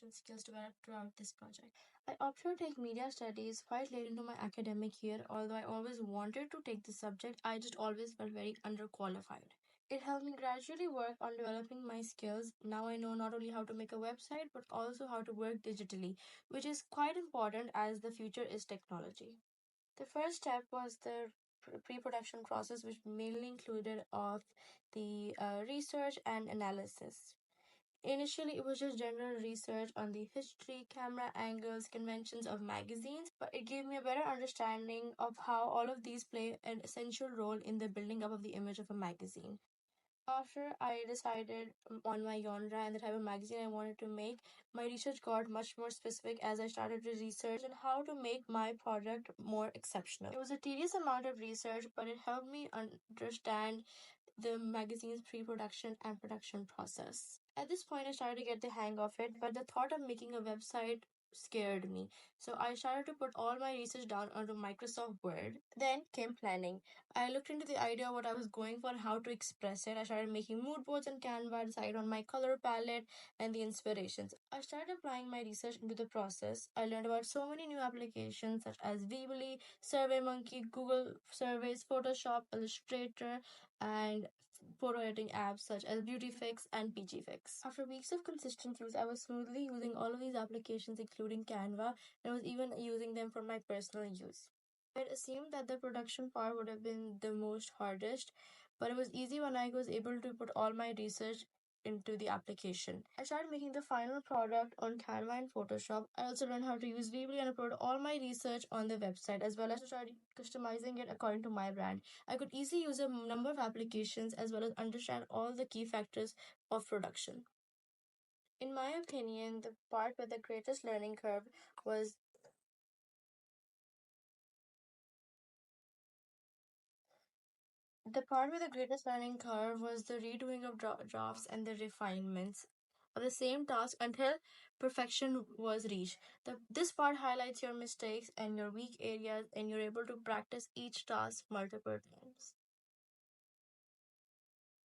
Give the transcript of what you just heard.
production skills developed throughout this project. I opted to take media studies quite late into my academic year, although I always wanted to take the subject, I just always felt very underqualified. It helped me gradually work on developing my skills. Now I know not only how to make a website, but also how to work digitally, which is quite important as the future is technology. The first step was the pre-production process, which mainly included of the research and analysis. Initially, it was just general research on the history, camera angles, conventions of magazines, but it gave me a better understanding of how all of these play an essential role in the building up of the image of a magazine. After I decided on my genre and the type of magazine I wanted to make, my research got much more specific as I started to research on how to make my project more exceptional. It was a tedious amount of research, but it helped me understand the magazine's pre production and production process. At this point, I started to get the hang of it, but the thought of making a website scared me. So I started to put all my research down onto Microsoft Word. Then came planning. I looked into the idea of what I was going for and how to express it. I started making mood boards on Canva, decided on my color palette and the inspirations. I started applying my research into the process. I learned about so many new applications such as Weebly, SurveyMonkey, Google Surveys, Photoshop, Illustrator, and photo editing apps such as Beautyfix and PGFix. After weeks of consistent use, I was smoothly using all of these applications, including Canva, and I was even using them for my personal use. I'd assumed that the production part would have been the most hardest, but it was easy when I was able to put all my research into the application. I started making the final product on Canva and Photoshop. I also learned how to use Weebly and upload all my research on the website, as well as started customizing it according to my brand. I could easily use a number of applications as well as understand all the key factors of production. In my opinion, the part with the greatest learning curve was the part with the greatest learning curve was the redoing of drafts and the refinements of the same task until perfection was reached. This part highlights your mistakes and your weak areas, and you're able to practice each task multiple times.